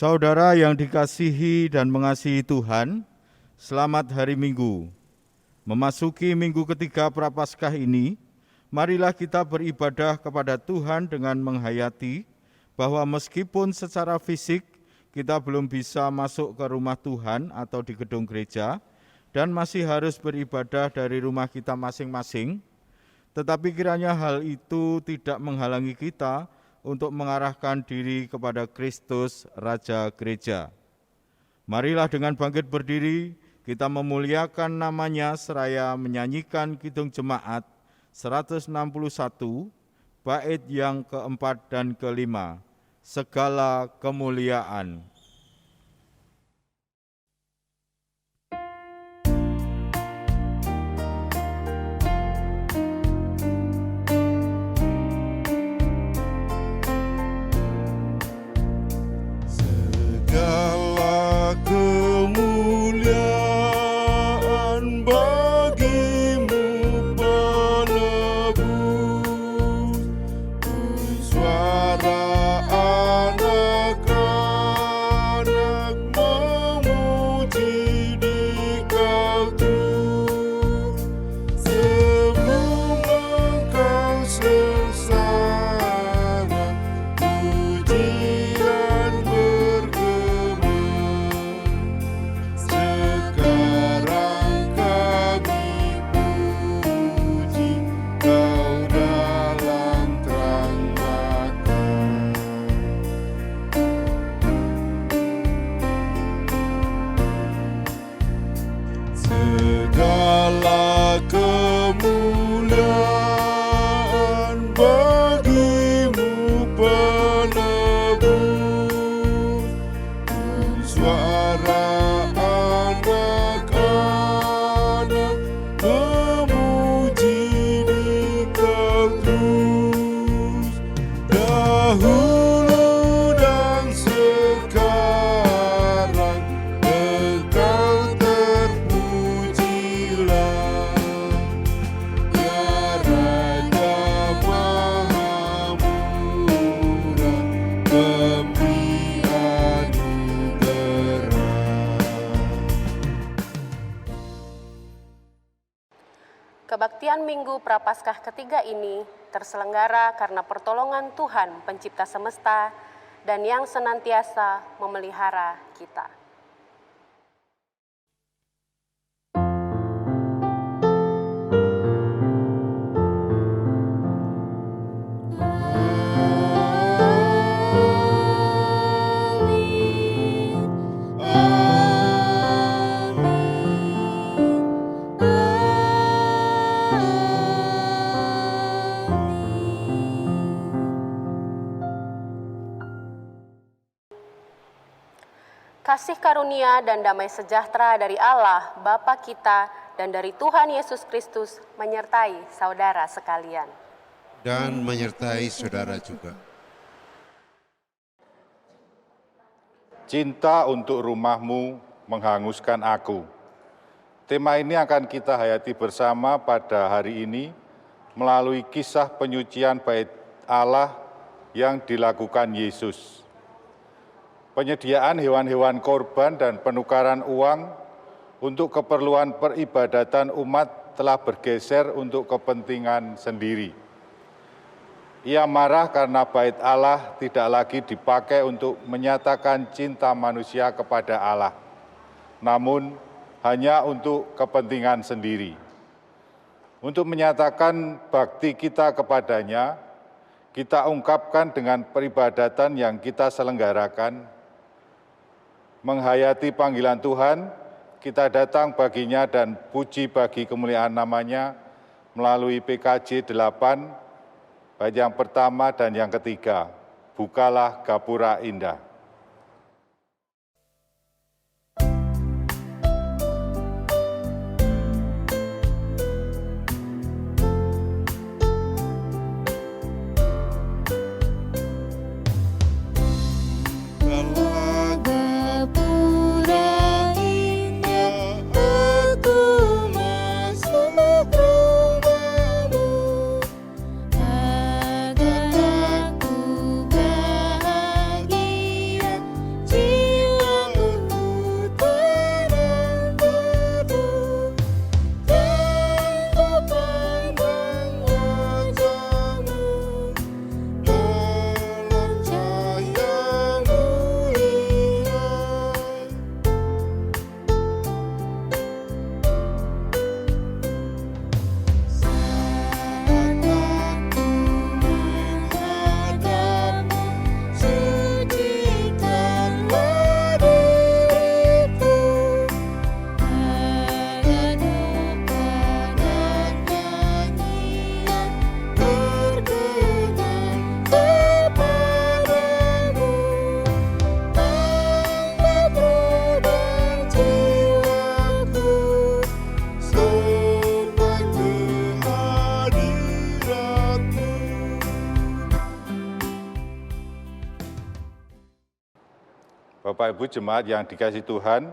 Saudara yang dikasihi dan mengasihi Tuhan, selamat hari Minggu. Memasuki minggu ketiga Prapaskah ini, marilah kita beribadah kepada Tuhan dengan menghayati bahwa meskipun secara fisik kita belum bisa masuk ke rumah Tuhan atau di gedung gereja dan masih harus beribadah dari rumah kita masing-masing, tetapi kiranya hal itu tidak menghalangi kita untuk mengarahkan diri kepada Kristus, Raja Gereja. Marilah dengan bangkit berdiri, kita memuliakan namanya seraya menyanyikan Kidung Jemaat 161, bait yang keempat dan kelima, segala kemuliaan. Kebaktian Minggu Prapaskah ketiga ini terselenggara karena pertolongan Tuhan Pencipta semesta dan yang senantiasa memelihara kita. Kasih karunia dan damai sejahtera dari Allah, Bapa kita, dan dari Tuhan Yesus Kristus menyertai saudara sekalian. Dan menyertai saudara juga. Cinta untuk rumahmu menghanguskan aku. Tema ini akan kita hayati bersama pada hari ini melalui kisah penyucian bait Allah yang dilakukan Yesus. Penyediaan hewan-hewan korban dan penukaran uang untuk keperluan peribadatan umat telah bergeser untuk kepentingan sendiri. Ia marah karena bait Allah tidak lagi dipakai untuk menyatakan cinta manusia kepada Allah, namun hanya untuk kepentingan sendiri. Untuk menyatakan bakti kita kepadanya, kita ungkapkan dengan peribadatan yang kita selenggarakan. Menghayati panggilan Tuhan, kita datang baginya dan puji bagi kemuliaan namanya melalui PKJ 8, bait yang pertama dan yang ketiga, bukalah gapura indah. Agar aku bahagia. Bapak Ibu jemaat yang dikasihi Tuhan,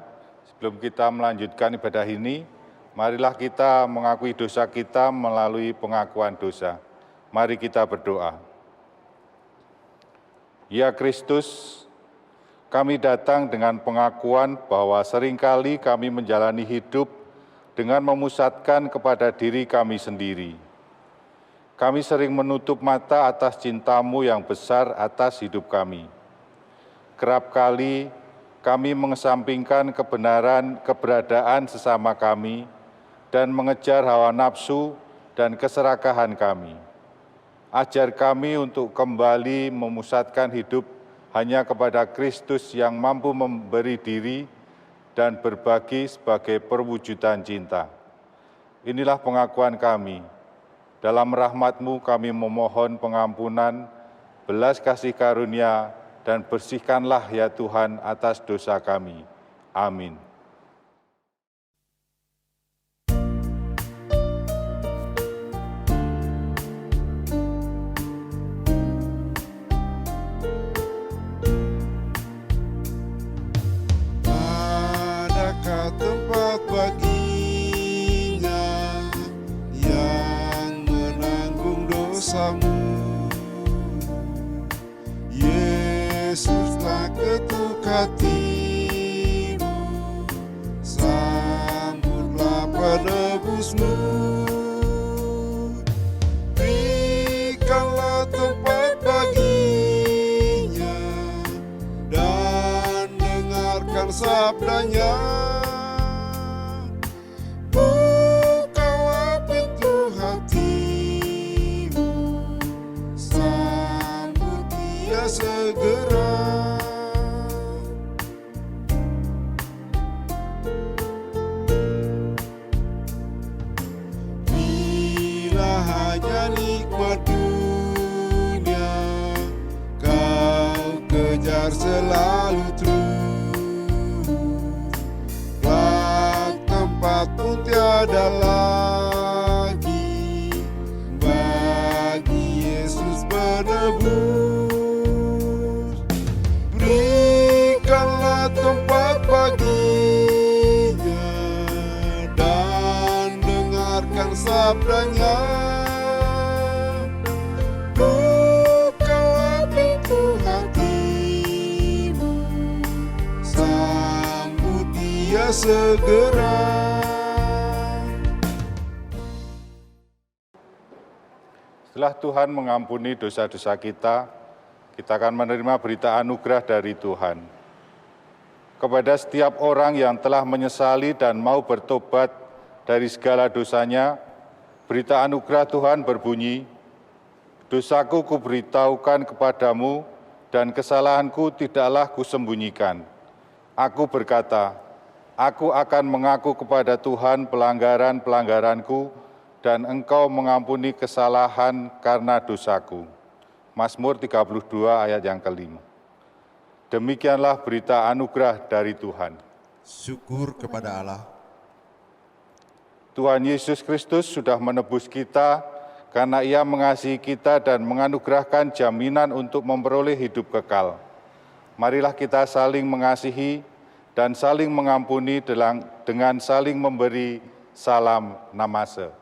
sebelum kita melanjutkan ibadah ini, marilah kita mengakui dosa kita melalui pengakuan dosa. Mari kita berdoa. Ya Kristus, kami datang dengan pengakuan bahwa seringkali kami menjalani hidup dengan memusatkan kepada diri kami sendiri. Kami sering menutup mata atas cinta-Mu yang besar atas hidup kami. Kerap kali kami mengesampingkan keberadaan sesama kami dan mengejar hawa nafsu dan keserakahan kami. Ajar kami untuk kembali memusatkan hidup hanya kepada Kristus yang mampu memberi diri dan berbagi sebagai perwujudan cinta. Inilah pengakuan kami. Dalam rahmat-Mu kami memohon pengampunan, belas kasih karunia, dan bersihkanlah ya Tuhan atas dosa kami. Amin. Adakah tempat baginya yang menanggung dosamu? Yesuslah ketuk hatimu, sambutlah penebusmu. Berikanlah tempat baginya dan dengarkan sabdanya. Bukalah pintu hatimu, sambut Dia segera. Bila hanya nikmat dunia kau kejar selalu terus, kelak tempat pun tiada lagi bagi Yesus penebus. Berikanlah tempat baginya dan dengarkan sabdanya. Bukalah pintu hatimu, sambut Dia segera. Setelah Tuhan mengampuni dosa-dosa kita akan menerima berita anugerah dari Tuhan. Kepada setiap orang yang telah menyesali dan mau bertobat dari segala dosanya, berita anugerah Tuhan berbunyi, "Dosaku kuberitahukan kepadamu, dan kesalahanku tidaklah kusembunyikan. Aku berkata, aku akan mengaku kepada Tuhan pelanggaran-pelanggaranku, dan Engkau mengampuni kesalahan karena dosaku." Mazmur 32 ayat yang kelima. Demikianlah berita anugerah dari Tuhan. Syukur kepada Allah. Tuhan Yesus Kristus sudah menebus kita karena Ia mengasihi kita dan menganugerahkan jaminan untuk memperoleh hidup kekal. Marilah kita saling mengasihi dan saling mengampuni dengan saling memberi salam namase.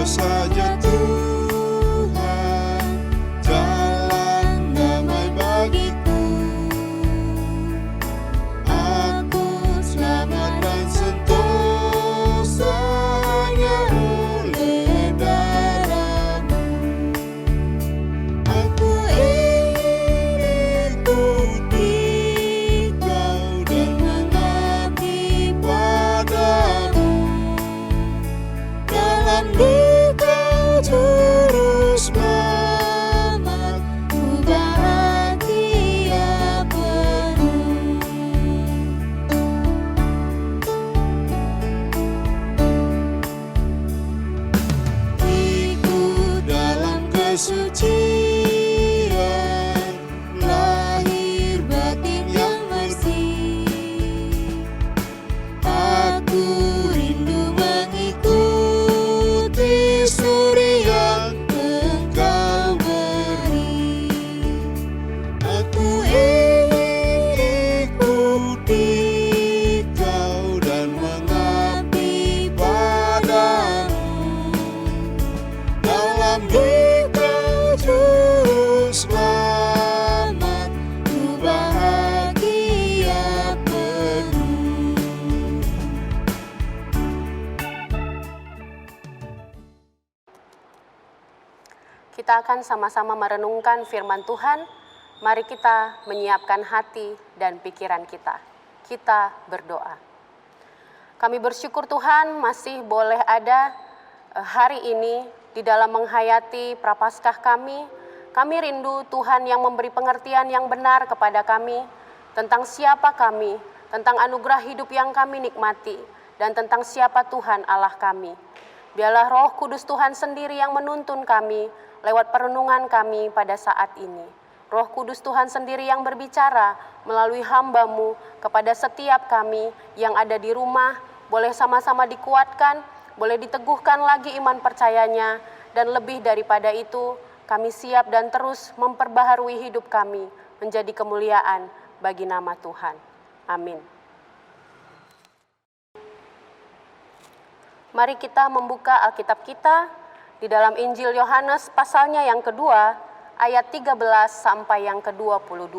Saja Tuhan, jalan damai bagiku. Aku kita akan sama-sama merenungkan firman Tuhan. Mari kita menyiapkan hati dan pikiran kita. Kita berdoa. Kami bersyukur Tuhan masih boleh ada hari ini di dalam menghayati Prapaskah kami. Kami rindu Tuhan yang memberi pengertian yang benar kepada kami tentang siapa kami, tentang anugerah hidup yang kami nikmati, dan tentang siapa Tuhan Allah kami. Biarlah Roh Kudus Tuhan sendiri yang menuntun kami lewat perenungan kami pada saat ini. Roh Kudus Tuhan sendiri yang berbicara melalui hamba-Mu kepada setiap kami yang ada di rumah, boleh sama-sama dikuatkan, boleh diteguhkan lagi iman percayanya, dan lebih daripada itu, kami siap dan terus memperbaharui hidup kami menjadi kemuliaan bagi nama Tuhan. Amin. Mari kita membuka Alkitab kita di dalam Injil Yohanes pasalnya yang kedua, ayat 13 sampai yang ke-22.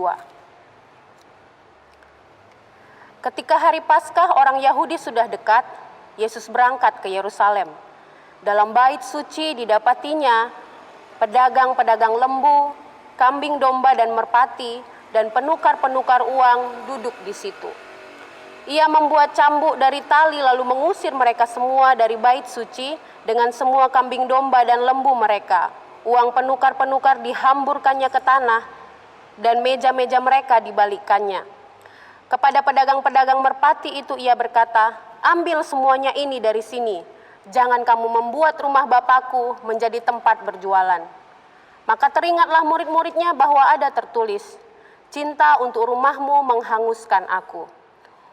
Ketika hari Paskah orang Yahudi sudah dekat, Yesus berangkat ke Yerusalem. Dalam bait suci didapatinya pedagang-pedagang lembu, kambing domba dan merpati, dan penukar-penukar uang duduk di situ. Ia membuat cambuk dari tali lalu mengusir mereka semua dari bait suci dengan semua kambing domba dan lembu mereka. Uang penukar-penukar dihamburkannya ke tanah dan meja-meja mereka dibalikkannya. Kepada pedagang-pedagang merpati itu ia berkata, "Ambil semuanya ini dari sini. Jangan kamu membuat rumah Bapakku menjadi tempat berjualan." Maka teringatlah murid-muridnya bahwa ada tertulis, "Cinta untuk rumahmu menghanguskan aku."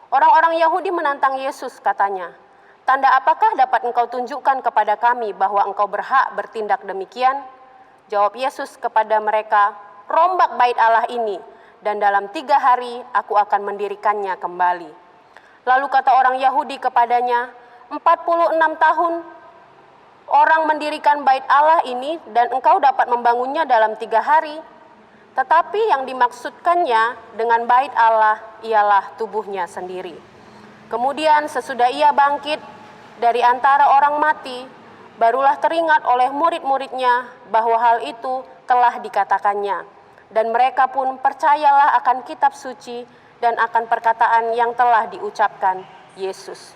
Orang-orang Yahudi menantang Yesus, katanya, "Tanda apakah dapat engkau tunjukkan kepada kami bahwa engkau berhak bertindak demikian?" Jawab Yesus kepada mereka, "Rombak bait Allah ini, dan dalam 3 hari aku akan mendirikannya kembali." Lalu kata orang Yahudi kepadanya, 46 tahun orang mendirikan bait Allah ini, dan engkau dapat membangunnya dalam 3 hari. Tetapi yang dimaksudkannya dengan bait Allah ialah tubuhnya sendiri. Kemudian sesudah ia bangkit dari antara orang mati, barulah teringat oleh murid-muridnya bahwa hal itu telah dikatakannya. Dan mereka pun percayalah akan kitab suci dan akan perkataan yang telah diucapkan Yesus.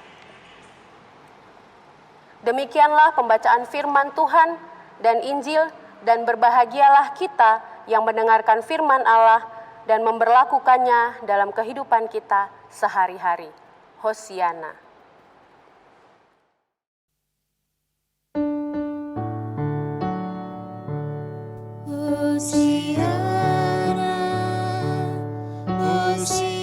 Demikianlah pembacaan firman Tuhan dan Injil, dan berbahagialah kita yang mendengarkan firman Allah dan memberlakukannya dalam kehidupan kita sehari-hari. Hosiana. Hosiana, Hosiana,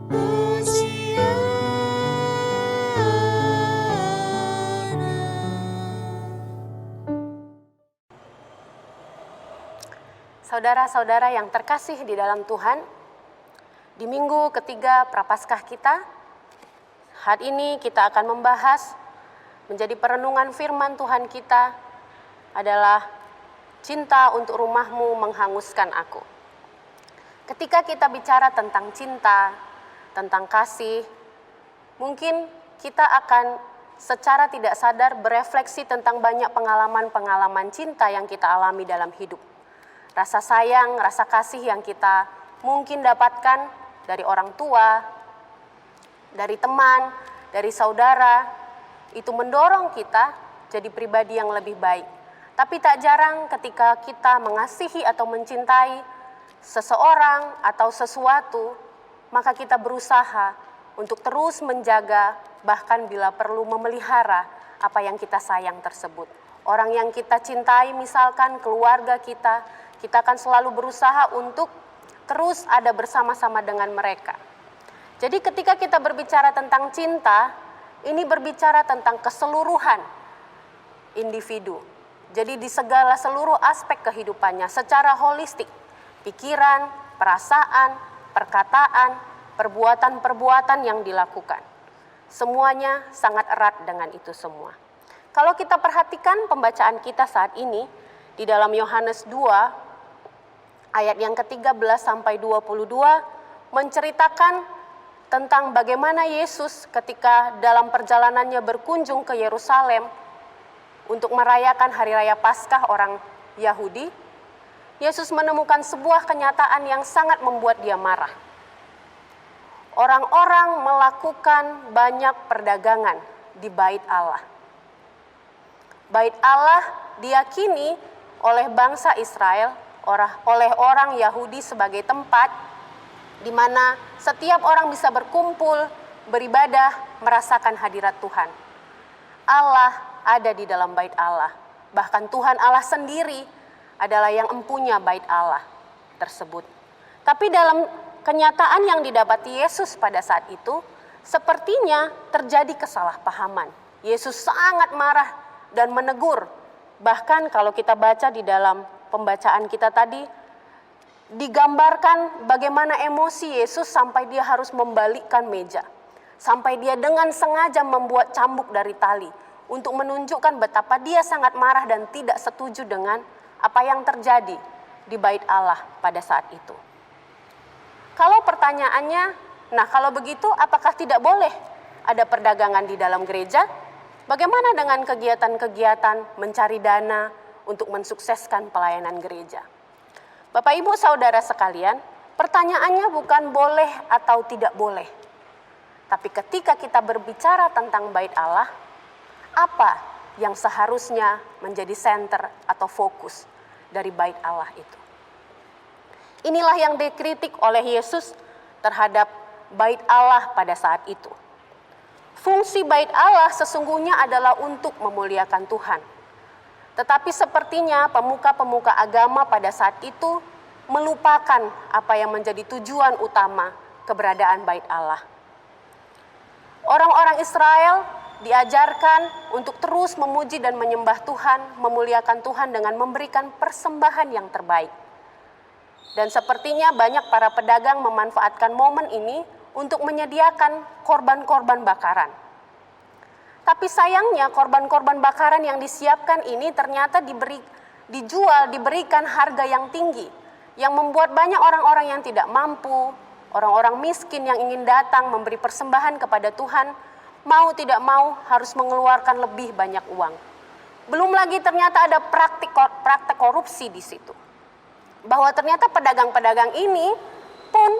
Hosiana. Saudara-saudara yang terkasih di dalam Tuhan, di minggu ketiga Prapaskah kita, hari ini kita akan membahas menjadi perenungan firman Tuhan kita adalah cinta untuk rumahmu menghanguskan aku. Ketika kita bicara tentang cinta, tentang kasih, mungkin kita akan secara tidak sadar berefleksi tentang banyak pengalaman-pengalaman cinta yang kita alami dalam hidup. Rasa sayang, rasa kasih yang kita mungkin dapatkan dari orang tua, dari teman, dari saudara, itu mendorong kita jadi pribadi yang lebih baik. Tapi tak jarang ketika kita mengasihi atau mencintai seseorang atau sesuatu, maka kita berusaha untuk terus menjaga, bahkan bila perlu memelihara apa yang kita sayang tersebut. Orang yang kita cintai, misalkan keluarga kita akan selalu berusaha untuk terus ada bersama-sama dengan mereka. Jadi ketika kita berbicara tentang cinta, ini berbicara tentang keseluruhan individu. Jadi di segala seluruh aspek kehidupannya secara holistik, pikiran, perasaan, perkataan, perbuatan-perbuatan yang dilakukan. Semuanya sangat erat dengan itu semua. Kalau kita perhatikan pembacaan kita saat ini di dalam Yohanes 2 ayat yang ke-13 sampai 22 menceritakan tentang bagaimana Yesus ketika dalam perjalanannya berkunjung ke Yerusalem untuk merayakan hari raya Paskah orang Yahudi, Yesus menemukan sebuah kenyataan yang sangat membuat dia marah. Orang-orang melakukan banyak perdagangan di bait Allah. Bait Allah diyakini oleh bangsa Israel, oleh orang Yahudi sebagai tempat di mana setiap orang bisa berkumpul, beribadah, merasakan hadirat Tuhan. Allah ada di dalam bait Allah. Bahkan Tuhan Allah sendiri adalah yang empunya bait Allah tersebut. Tapi dalam kenyataan yang didapati Yesus pada saat itu, sepertinya terjadi kesalahpahaman. Yesus sangat marah dan menegur. Bahkan kalau kita baca di dalam pembacaan kita tadi, digambarkan bagaimana emosi Yesus sampai dia harus membalikkan meja. Sampai dia dengan sengaja membuat cambuk dari tali untuk menunjukkan betapa dia sangat marah dan tidak setuju dengan apa yang terjadi di bait Allah pada saat itu. Kalau pertanyaannya, nah kalau begitu apakah tidak boleh ada perdagangan di dalam gereja? Bagaimana dengan kegiatan-kegiatan mencari dana untuk mensukseskan pelayanan gereja? Bapak Ibu Saudara sekalian, pertanyaannya bukan boleh atau tidak boleh. Tapi ketika kita berbicara tentang bait Allah, apa yang seharusnya menjadi center atau fokus dari bait Allah itu? Inilah yang dikritik oleh Yesus terhadap bait Allah pada saat itu. Fungsi bait Allah sesungguhnya adalah untuk memuliakan Tuhan. Tetapi sepertinya pemuka-pemuka agama pada saat itu melupakan apa yang menjadi tujuan utama keberadaan bait Allah. Orang-orang Israel diajarkan untuk terus memuji dan menyembah Tuhan, memuliakan Tuhan dengan memberikan persembahan yang terbaik. Dan sepertinya banyak para pedagang memanfaatkan momen ini untuk menyediakan korban-korban bakaran. Tapi sayangnya korban-korban bakaran yang disiapkan ini ternyata diberikan harga yang tinggi, yang membuat banyak orang-orang yang tidak mampu, orang-orang miskin yang ingin datang memberi persembahan kepada Tuhan, mau tidak mau harus mengeluarkan lebih banyak uang. Belum lagi ternyata ada praktik korupsi di situ. Bahwa ternyata pedagang-pedagang ini pun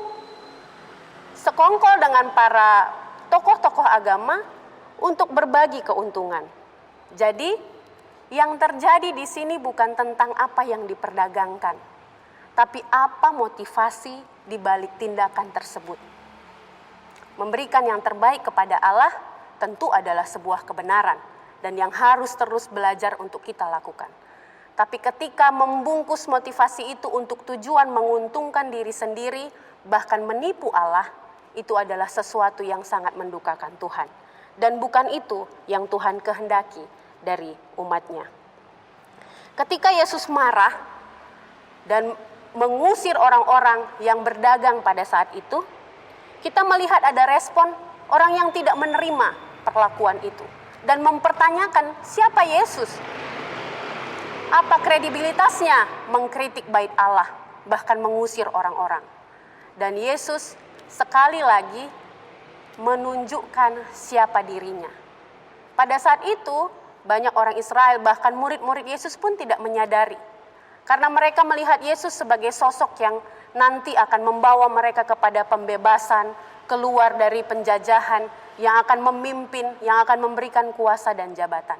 sekongkol dengan para tokoh-tokoh agama untuk berbagi keuntungan. Jadi, yang terjadi di sini bukan tentang apa yang diperdagangkan, tapi apa motivasi di balik tindakan tersebut. Memberikan yang terbaik kepada Allah tentu adalah sebuah kebenaran dan yang harus terus belajar untuk kita lakukan. Tapi ketika membungkus motivasi itu untuk tujuan menguntungkan diri sendiri, bahkan menipu Allah, itu adalah sesuatu yang sangat mendukakan Tuhan. Dan bukan itu yang Tuhan kehendaki dari umatnya. Ketika Yesus marah dan mengusir orang-orang yang berdagang pada saat itu, kita melihat ada respon orang yang tidak menerima perlakuan itu dan mempertanyakan siapa Yesus. Apa kredibilitasnya mengkritik bait Allah, bahkan mengusir orang-orang. Dan Yesus sekali lagi menunjukkan siapa dirinya. Pada saat itu, banyak orang Israel, bahkan murid-murid Yesus pun tidak menyadari. Karena mereka melihat Yesus sebagai sosok yang nanti akan membawa mereka kepada pembebasan, keluar dari penjajahan, yang akan memimpin, yang akan memberikan kuasa dan jabatan.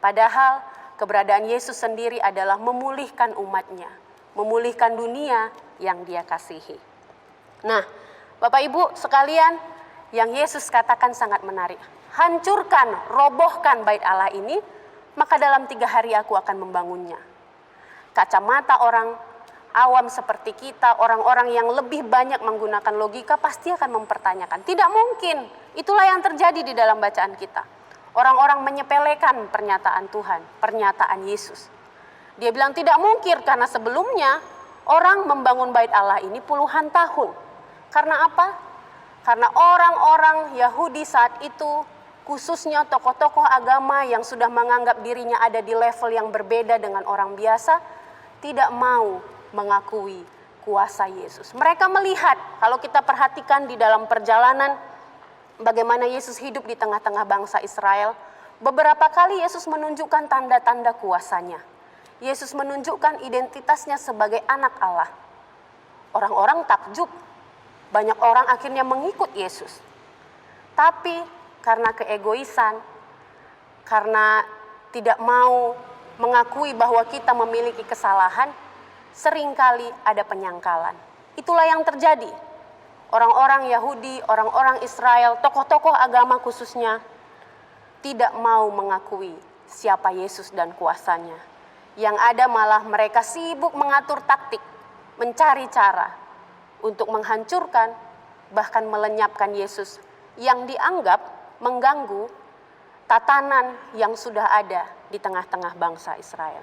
Padahal keberadaan Yesus sendiri adalah memulihkan umatnya, memulihkan dunia yang Dia kasihi. Nah, Bapak Ibu sekalian, yang Yesus katakan sangat menarik. Hancurkan, robohkan bait Allah ini, maka dalam 3 hari aku akan membangunnya. Kacamata orang awam seperti kita, orang-orang yang lebih banyak menggunakan logika pasti akan mempertanyakan. Tidak mungkin, itulah yang terjadi di dalam bacaan kita. Orang-orang menyepelekan pernyataan Tuhan, pernyataan Yesus. Dia bilang tidak mungkin karena sebelumnya orang membangun bait Allah ini puluhan tahun. Karena apa? Karena orang-orang Yahudi saat itu, khususnya tokoh-tokoh agama yang sudah menganggap dirinya ada di level yang berbeda dengan orang biasa, tidak mau mengakui kuasa Yesus. Mereka melihat, kalau kita perhatikan di dalam perjalanan bagaimana Yesus hidup di tengah-tengah bangsa Israel, Beberapa kali Yesus menunjukkan tanda-tanda kuasanya. Yesus menunjukkan identitasnya sebagai anak Allah. Orang-orang takjub, banyak orang akhirnya mengikut Yesus. Tapi karena keegoisan, karena tidak mau mengakui bahwa kita memiliki kesalahan, seringkali ada penyangkalan. Itulah yang terjadi. Orang-orang Yahudi, orang-orang Israel, tokoh-tokoh agama khususnya, tidak mau mengakui siapa Yesus dan kuasanya. Yang ada malah mereka sibuk mengatur taktik, mencari cara untuk menghancurkan, bahkan melenyapkan Yesus yang dianggap mengganggu tatanan yang sudah ada di tengah-tengah bangsa Israel.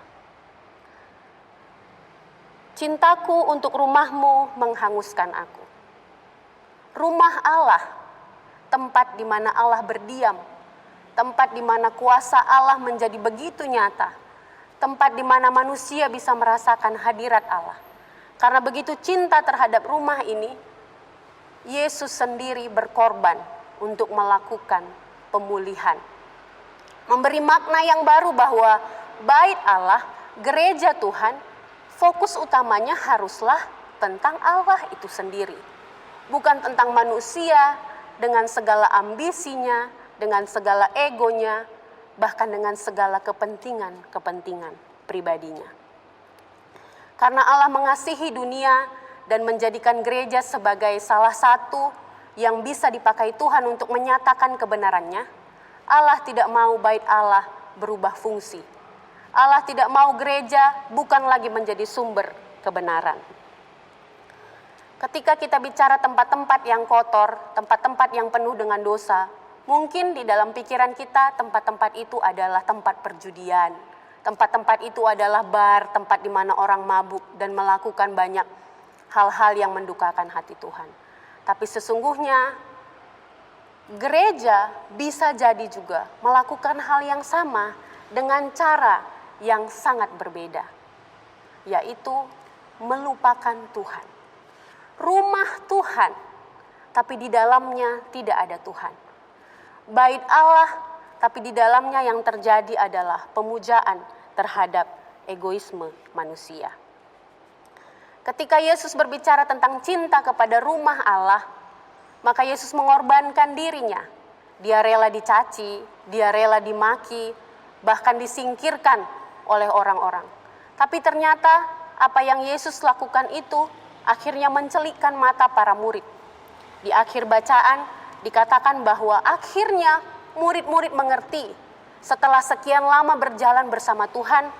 Cintaku untuk rumahmu menghanguskan aku. Rumah Allah, tempat di mana Allah berdiam, tempat di mana kuasa Allah menjadi begitu nyata, tempat di mana manusia bisa merasakan hadirat Allah. Karena begitu cinta terhadap rumah ini, Yesus sendiri berkorban untuk melakukan pemulihan. Memberi makna yang baru bahwa bait Allah, gereja Tuhan, fokus utamanya haruslah tentang Allah itu sendiri. Bukan tentang manusia dengan segala ambisinya, dengan segala egonya, bahkan dengan segala kepentingan pribadinya. Karena Allah mengasihi dunia dan menjadikan gereja sebagai salah satu yang bisa dipakai Tuhan untuk menyatakan kebenarannya, Allah tidak mau bait Allah berubah fungsi. Allah tidak mau gereja bukan lagi menjadi sumber kebenaran. Ketika kita bicara tempat-tempat yang kotor, tempat-tempat yang penuh dengan dosa, mungkin di dalam pikiran kita tempat-tempat itu adalah tempat perjudian. Tempat-tempat itu adalah bar, tempat di mana orang mabuk dan melakukan banyak hal-hal yang mendukakan hati Tuhan. Tapi sesungguhnya gereja bisa jadi juga melakukan hal yang sama dengan cara yang sangat berbeda, yaitu melupakan Tuhan. Rumah Tuhan, tapi di dalamnya tidak ada Tuhan. Bait Allah, tapi di dalamnya yang terjadi adalah pemujaan terhadap egoisme manusia. Ketika Yesus berbicara tentang cinta kepada rumah Allah, maka Yesus mengorbankan dirinya. Dia rela dicaci, dia rela dimaki, bahkan disingkirkan oleh orang-orang. Tapi ternyata apa yang Yesus lakukan itu akhirnya mencelikkan mata para murid. Di akhir bacaan dikatakan bahwa akhirnya murid-murid mengerti. Setelah sekian lama berjalan bersama Tuhan,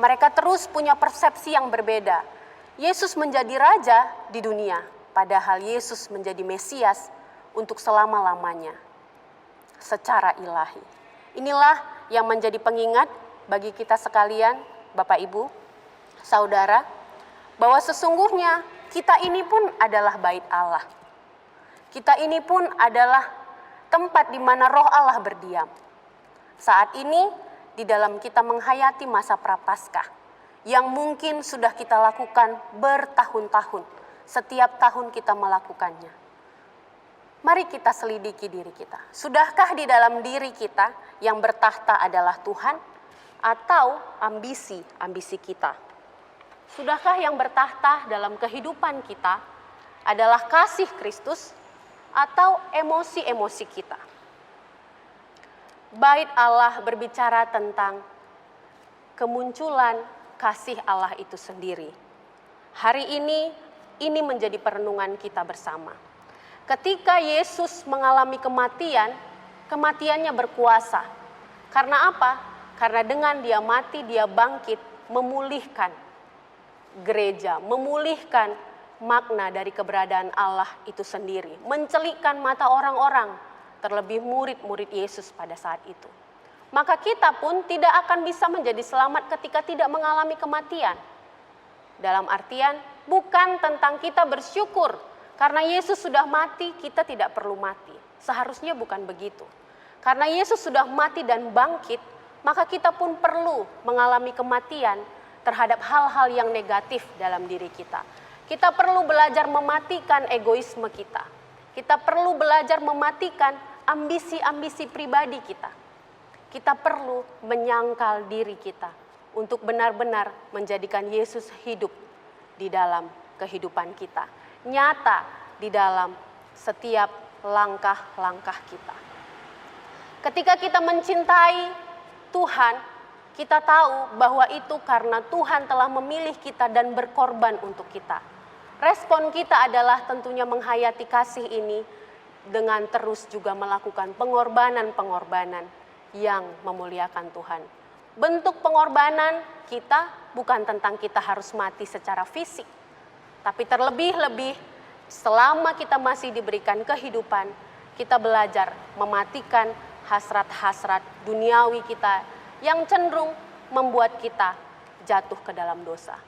mereka terus punya persepsi yang berbeda. Yesus menjadi raja di dunia, padahal Yesus menjadi Mesias untuk selama-lamanya secara ilahi. Inilah yang menjadi pengingat bagi kita sekalian, Bapak Ibu, Saudara, bahwa sesungguhnya kita ini pun adalah bait Allah. Kita ini pun adalah tempat di mana roh Allah berdiam. Saat ini di dalam kita menghayati masa prapaskah yang mungkin sudah kita lakukan bertahun-tahun. Setiap tahun kita melakukannya. Mari kita selidiki diri kita. Sudahkah di dalam diri kita yang bertahta adalah Tuhan atau ambisi kita? Sudahkah yang bertahta dalam kehidupan kita adalah kasih Kristus atau emosi-emosi kita? Bait Allah berbicara tentang kemunculan kasih Allah itu sendiri. Hari ini menjadi perenungan kita bersama. Ketika Yesus mengalami kematian, kematiannya berkuasa. Karena apa? Karena dengan dia mati, dia bangkit, memulihkan gereja, memulihkan makna dari keberadaan Allah itu sendiri, mencelikkan mata orang-orang, terlebih murid-murid Yesus pada saat itu. Maka kita pun tidak akan bisa menjadi selamat ketika tidak mengalami kematian. Dalam artian bukan tentang kita bersyukur karena Yesus sudah mati, kita tidak perlu mati. Seharusnya bukan begitu. Karena Yesus sudah mati dan bangkit, maka kita pun perlu mengalami kematian terhadap hal-hal yang negatif dalam diri kita. Kita perlu belajar mematikan egoisme kita. Kita perlu belajar mematikan ambisi-ambisi pribadi kita. kita perlu menyangkal diri kita untuk benar-benar menjadikan Yesus hidup di dalam kehidupan kita, nyata di dalam setiap langkah-langkah kita. Ketika kita mencintai Tuhan, kita tahu bahwa itu karena Tuhan telah memilih kita dan berkorban untuk kita. Respon kita adalah tentunya menghayati kasih ini dengan terus juga melakukan pengorbanan-pengorbanan yang memuliakan Tuhan. Bentuk pengorbanan kita bukan tentang kita harus mati secara fisik, tapi terlebih-lebih selama kita masih diberikan kehidupan, kita belajar mematikan hasrat-hasrat duniawi kita yang cenderung membuat kita jatuh ke dalam dosa.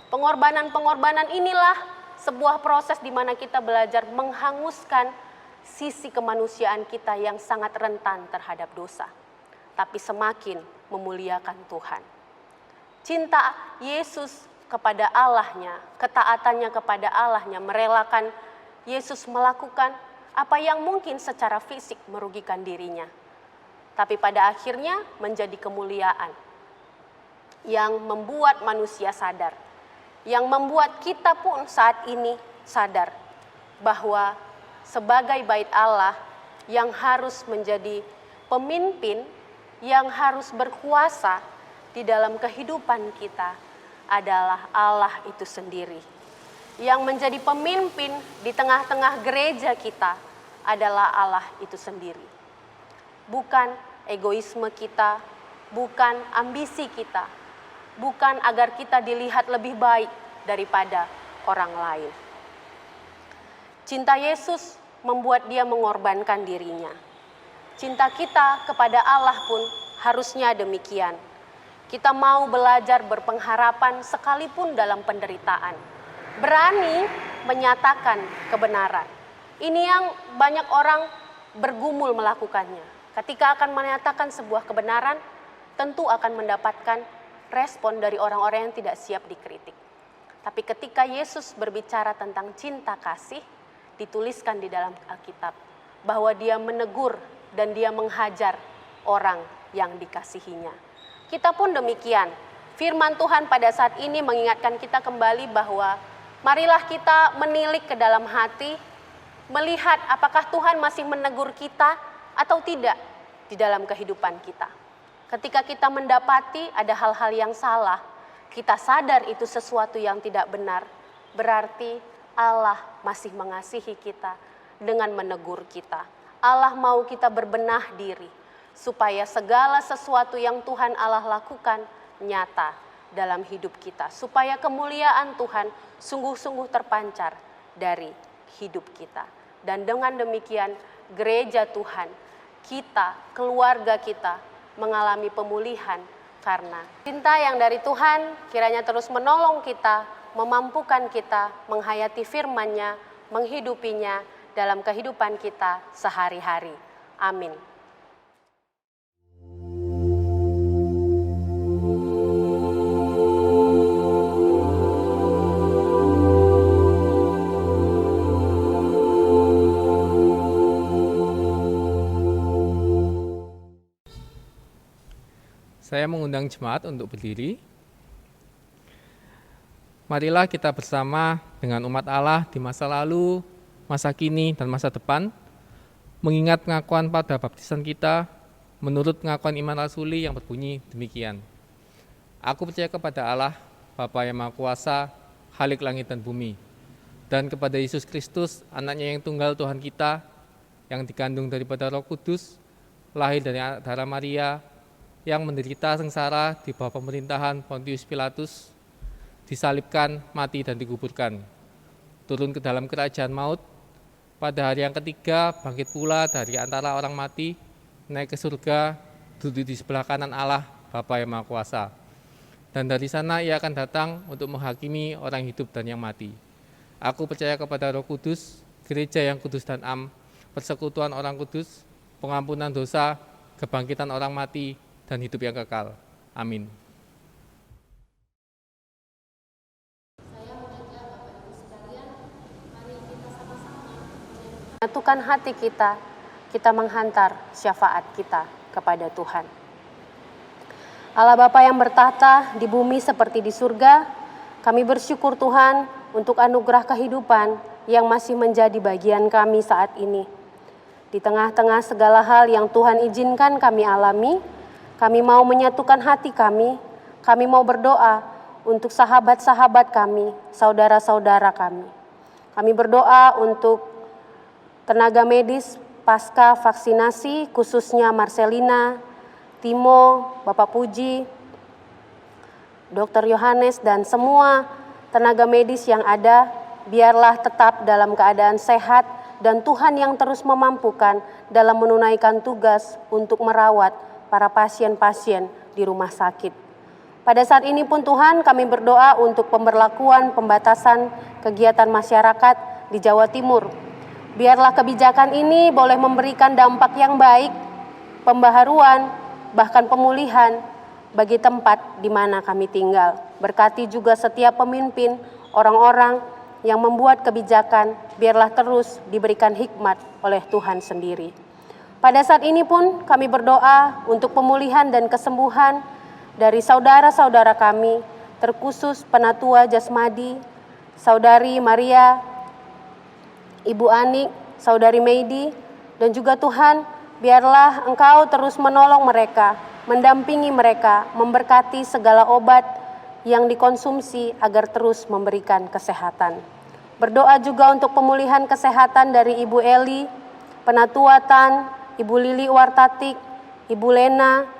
Pengorbanan-pengorbanan inilah sebuah proses di mana kita belajar menghanguskan sisi kemanusiaan kita yang sangat rentan terhadap dosa, tapi semakin memuliakan Tuhan. Cinta Yesus kepada Allahnya, ketaatannya kepada Allahnya, merelakan Yesus melakukan apa yang mungkin secara fisik merugikan dirinya, tapi pada akhirnya menjadi kemuliaan yang membuat manusia sadar, yang membuat kita pun saat ini sadar bahwa sebagai bait Allah yang harus menjadi pemimpin, yang harus berkuasa di dalam kehidupan kita adalah Allah itu sendiri. Yang menjadi pemimpin di tengah-tengah gereja kita adalah Allah itu sendiri. Bukan egoisme kita, bukan ambisi kita, bukan agar kita dilihat lebih baik daripada orang lain. Cinta Yesus membuat dia mengorbankan dirinya. Cinta kita kepada Allah pun harusnya demikian. Kita mau belajar berpengharapan sekalipun dalam penderitaan. Berani menyatakan kebenaran. Ini yang banyak orang bergumul melakukannya. Ketika akan menyatakan sebuah kebenaran, tentu akan mendapatkan respon dari orang-orang yang tidak siap dikritik. Tapi ketika Yesus berbicara tentang cinta kasih, dituliskan di dalam Alkitab bahwa dia menegur dan dia menghajar orang yang dikasihinya. Kita pun demikian. Firman Tuhan pada saat ini mengingatkan kita kembali bahwa marilah kita menilik ke dalam hati, melihat apakah Tuhan masih menegur kita atau tidak di dalam kehidupan kita. Ketika kita mendapati ada hal-hal yang salah, kita sadar itu sesuatu yang tidak benar, berarti Allah masih mengasihi kita dengan menegur kita. Allah mau kita berbenah diri, supaya segala sesuatu yang Tuhan Allah lakukan nyata dalam hidup kita. Supaya kemuliaan Tuhan sungguh-sungguh terpancar dari hidup kita. Dan dengan demikian gereja Tuhan, kita, keluarga kita mengalami pemulihan karena cinta yang dari Tuhan kiranya terus menolong kita, memampukan kita menghayati firman-Nya, menghidupinya dalam kehidupan kita sehari-hari. Amin. Saya mengundang jemaat untuk berdiri. Marilah kita bersama dengan umat Allah di masa lalu, masa kini, dan masa depan, mengingat pengakuan pada baptisan kita menurut pengakuan iman rasuli yang berbunyi demikian. Aku percaya kepada Allah, Bapa yang Maha Kuasa, Khalik langit dan bumi, dan kepada Yesus Kristus, anaknya yang tunggal Tuhan kita, yang dikandung daripada Roh Kudus, lahir dari darah Maria, yang menderita sengsara di bawah pemerintahan Pontius Pilatus, disalibkan, mati dan dikuburkan, turun ke dalam kerajaan maut, pada hari yang ketiga bangkit pula dari antara orang mati, naik ke surga, duduk di sebelah kanan Allah, Bapa yang Maha Kuasa. Dan dari sana ia akan datang untuk menghakimi orang hidup dan yang mati. Aku percaya kepada Roh Kudus, gereja yang kudus dan am, persekutuan orang kudus, pengampunan dosa, kebangkitan orang mati, dan hidup yang kekal. Amin. Menyatukan hati kita, kita menghantar syafaat kita kepada Tuhan. Allah Bapa yang bertahta di bumi seperti di surga, kami bersyukur Tuhan untuk anugerah kehidupan yang masih menjadi bagian kami saat ini. Di tengah-tengah segala hal yang Tuhan izinkan kami alami, kami mau menyatukan hati kami mau berdoa untuk sahabat-sahabat kami, saudara-saudara kami. Kami berdoa untuk tenaga medis pasca vaksinasi, khususnya Marcelina, Timo, Bapak Puji, Dr. Yohanes, dan semua tenaga medis yang ada, biarlah tetap dalam keadaan sehat dan Tuhan yang terus memampukan dalam menunaikan tugas untuk merawat para pasien-pasien di rumah sakit. Pada saat ini pun Tuhan, kami berdoa untuk pemberlakuan pembatasan kegiatan masyarakat di Jawa Timur. Biarlah kebijakan ini boleh memberikan dampak yang baik, pembaharuan, bahkan pemulihan bagi tempat di mana kami tinggal. Berkati juga setiap pemimpin, orang-orang yang membuat kebijakan, biarlah terus diberikan hikmat oleh Tuhan sendiri. Pada saat ini pun kami berdoa untuk pemulihan dan kesembuhan dari saudara-saudara kami, terkhusus Penatua Jasmadi, Saudari Maria, Ibu Anik, Saudari Meidi, dan juga Tuhan, biarlah Engkau terus menolong mereka, mendampingi mereka, memberkati segala obat yang dikonsumsi agar terus memberikan kesehatan. Berdoa juga untuk pemulihan kesehatan dari Ibu Eli, Penatua Tan, Ibu Lili Wartatik, Ibu Lena,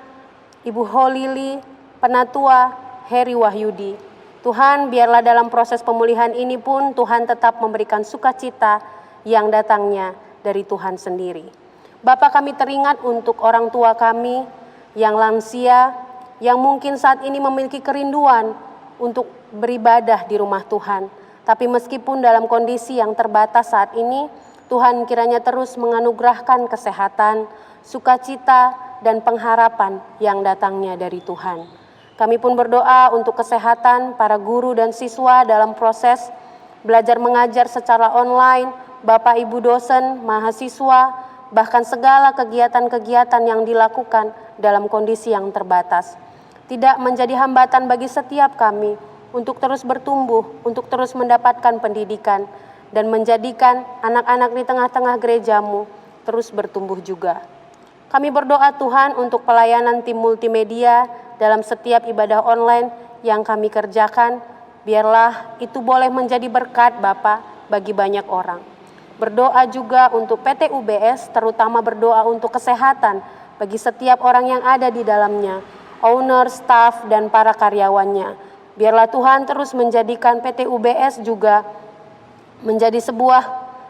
Ibu Holili, Penatua Heri Wahyudi. Tuhan, biarlah dalam proses pemulihan ini pun Tuhan tetap memberikan sukacita yang datangnya dari Tuhan sendiri. Bapa, kami teringat untuk orang tua kami yang lansia, yang mungkin saat ini memiliki kerinduan untuk beribadah di rumah Tuhan. Tapi meskipun dalam kondisi yang terbatas saat ini, Tuhan kiranya terus menganugerahkan kesehatan, sukacita, dan pengharapan yang datangnya dari Tuhan. Kami pun berdoa untuk kesehatan para guru dan siswa dalam proses belajar mengajar secara online, Bapak Ibu dosen, mahasiswa, bahkan segala kegiatan-kegiatan yang dilakukan dalam kondisi yang terbatas. Tidak menjadi hambatan bagi setiap kami untuk terus bertumbuh, untuk terus mendapatkan pendidikan, dan menjadikan anak-anak di tengah-tengah gerejamu terus bertumbuh juga. Kami berdoa Tuhan untuk pelayanan tim multimedia dalam setiap ibadah online yang kami kerjakan, biarlah itu boleh menjadi berkat Bapa bagi banyak orang. Berdoa juga untuk PT UBS, terutama berdoa untuk kesehatan bagi setiap orang yang ada di dalamnya, owner, staff, dan para karyawannya. Biarlah Tuhan terus menjadikan PT UBS juga menjadi sebuah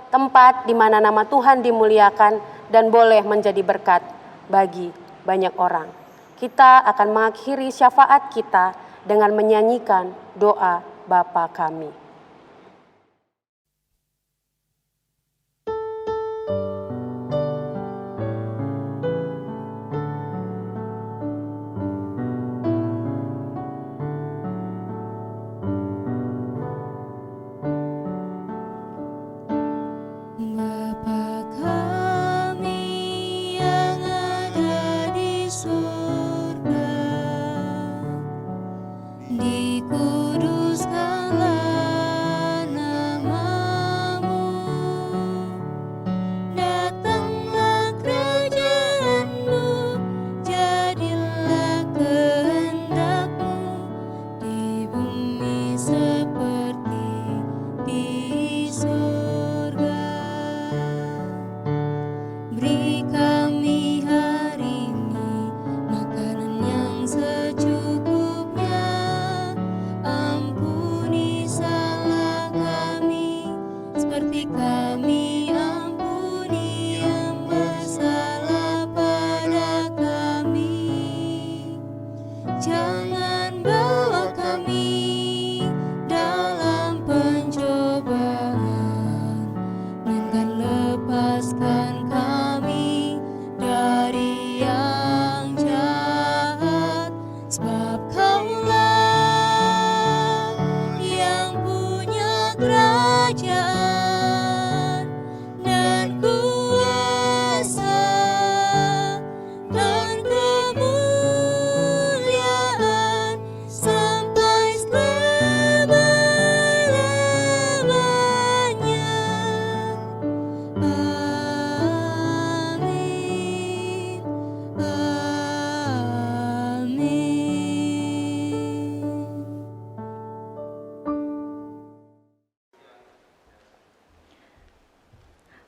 tempat di mana nama Tuhan dimuliakan dan boleh menjadi berkat bagi banyak orang. Kita akan mengakhiri syafaat kita dengan menyanyikan doa Bapa kami. Bapa kami yang ada di surga, dikuduskanlah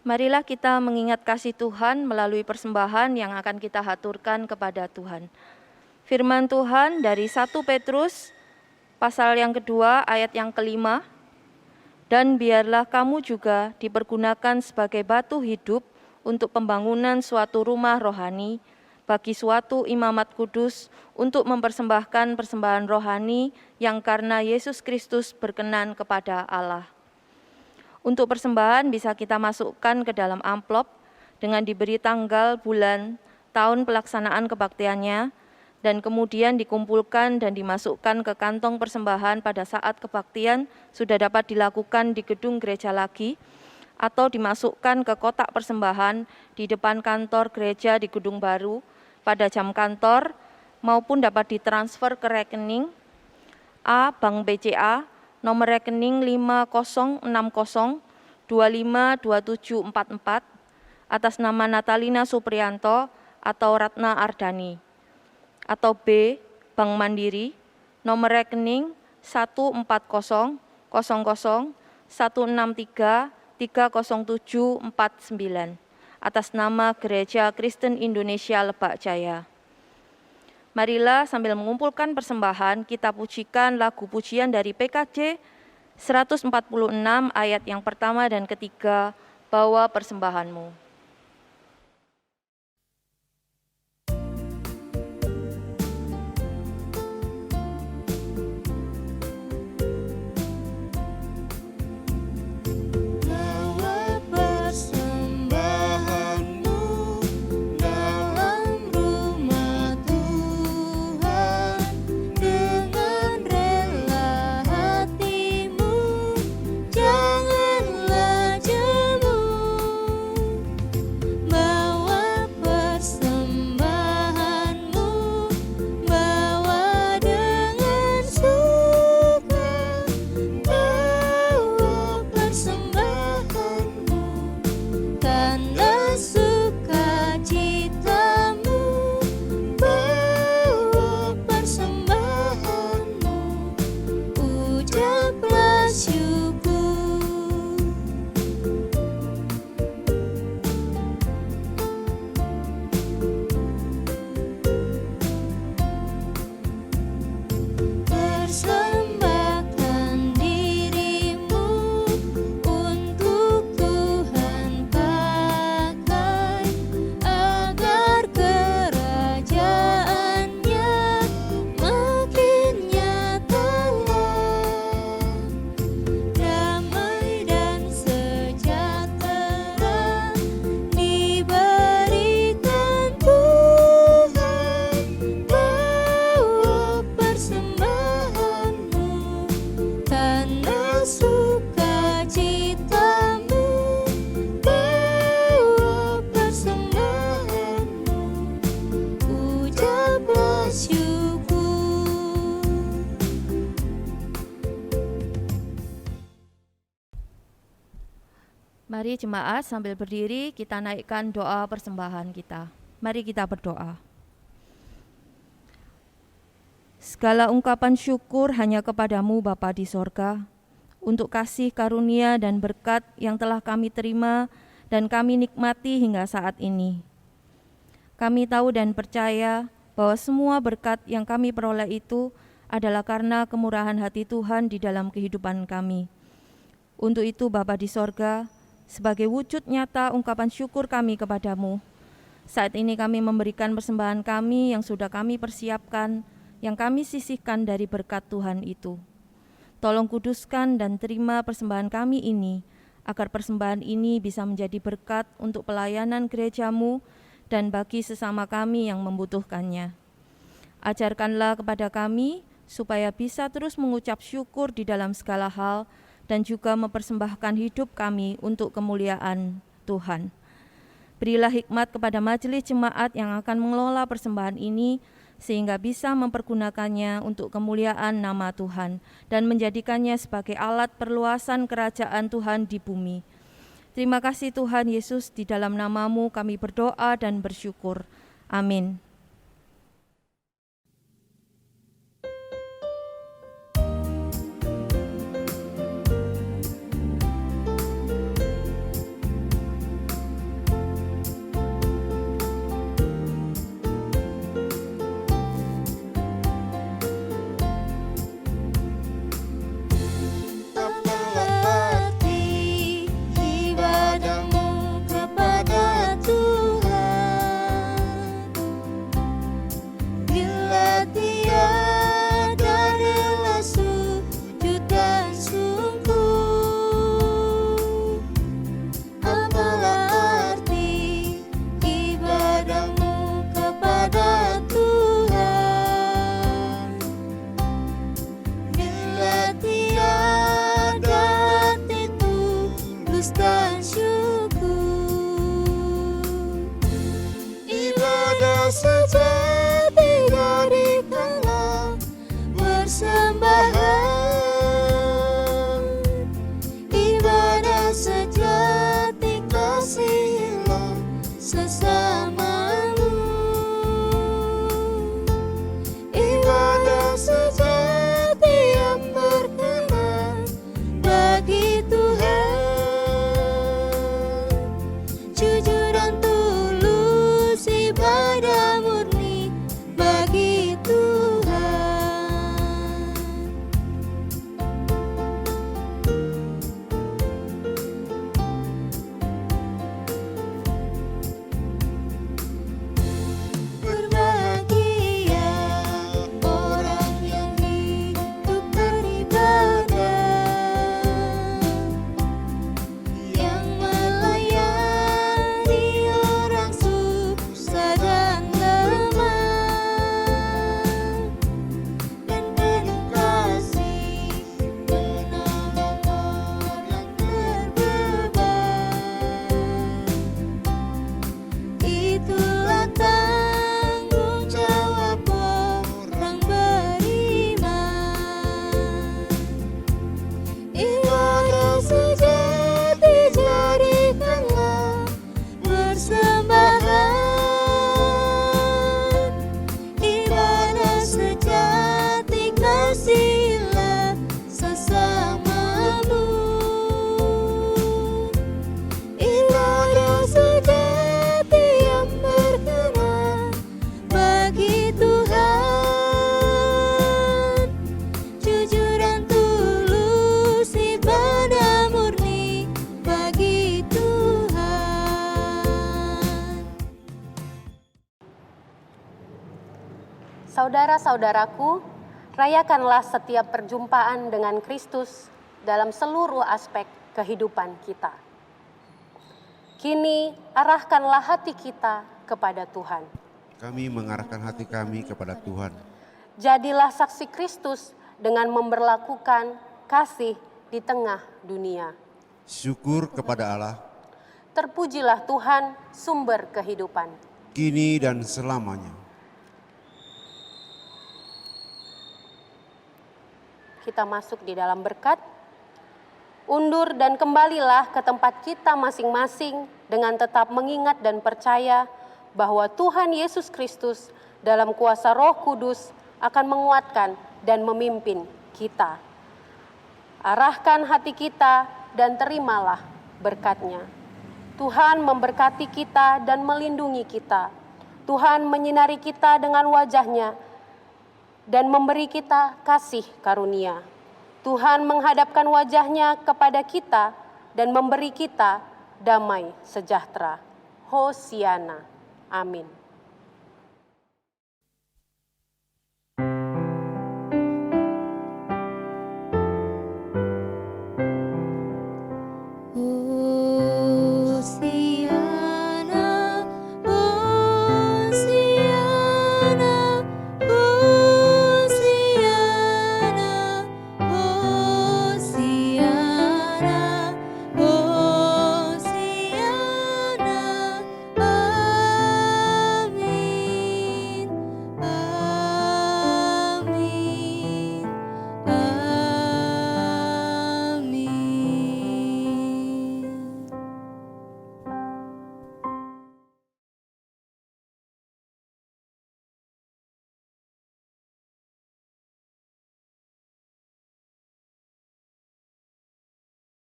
Marilah kita mengingat kasih Tuhan melalui persembahan yang akan kita haturkan kepada Tuhan. Firman Tuhan dari 1 Petrus pasal yang kedua ayat yang kelima, dan biarlah kamu juga dipergunakan sebagai batu hidup untuk pembangunan suatu rumah rohani, bagi suatu imamat kudus untuk mempersembahkan persembahan rohani yang karena Yesus Kristus berkenan kepada Allah. Untuk persembahan bisa kita masukkan ke dalam amplop dengan diberi tanggal, bulan, tahun pelaksanaan kebaktiannya, dan kemudian dikumpulkan dan dimasukkan ke kantong persembahan pada saat kebaktian sudah dapat dilakukan di gedung gereja lagi, atau dimasukkan ke kotak persembahan di depan kantor gereja di gedung baru pada jam kantor, maupun dapat ditransfer ke rekening A Bank BCA nomor rekening 5060252744 atas nama Natalina Supriyanto atau Ratna Ardani, atau B Bank Mandiri nomor rekening 1400163300749 atas nama Gereja Kristen Indonesia Lebak Jaya. Marilah sambil mengumpulkan persembahan, kita pujikan lagu pujian dari PKJ 146 ayat yang pertama dan ketiga, Bawa Persembahanmu. Mari jemaat sambil berdiri kita naikkan doa persembahan kita. Mari kita berdoa. Segala ungkapan syukur hanya kepadamu Bapa di sorga, untuk kasih karunia dan berkat yang telah kami terima dan kami nikmati hingga saat ini. Kami tahu dan percaya bahwa semua berkat yang kami peroleh itu adalah karena kemurahan hati Tuhan di dalam kehidupan kami. Untuk itu Bapa di sorga, sebagai wujud nyata ungkapan syukur kami kepadamu, saat ini kami memberikan persembahan kami yang sudah kami persiapkan, yang kami sisihkan dari berkat Tuhan itu. Tolong kuduskan dan terima persembahan kami ini, agar persembahan ini bisa menjadi berkat untuk pelayanan gerejamu dan bagi sesama kami yang membutuhkannya. Ajarkanlah kepada kami, supaya bisa terus mengucap syukur di dalam segala hal, dan juga mempersembahkan hidup kami untuk kemuliaan Tuhan. Berilah hikmat kepada majelis jemaat yang akan mengelola persembahan ini, sehingga bisa mempergunakannya untuk kemuliaan nama Tuhan dan menjadikannya sebagai alat perluasan kerajaan Tuhan di bumi. Terima kasih Tuhan Yesus, di dalam nama-Mu kami berdoa dan bersyukur. Amin. Saudara-saudaraku, rayakanlah setiap perjumpaan dengan Kristus dalam seluruh aspek kehidupan kita. Kini, arahkanlah hati kita kepada Tuhan. Kami mengarahkan hati kami kepada Tuhan. Jadilah saksi Kristus dengan memberlakukan kasih di tengah dunia. Syukur kepada Allah, Terpujilah Tuhan, sumber kehidupan. kini dan selamanya. Kita masuk di dalam berkat. Undur dan kembalilah ke tempat kita masing-masing dengan tetap mengingat dan percaya bahwa Tuhan Yesus Kristus dalam kuasa Roh Kudus akan menguatkan dan memimpin kita. Arahkan hati kita dan terimalah berkat-Nya. Tuhan memberkati kita dan melindungi kita. Tuhan menyinari kita dengan wajah-Nya dan memberi kita kasih karunia. Tuhan menghadapkan wajah-Nya kepada kita dan memberi kita damai sejahtera. Hosiana. Amin.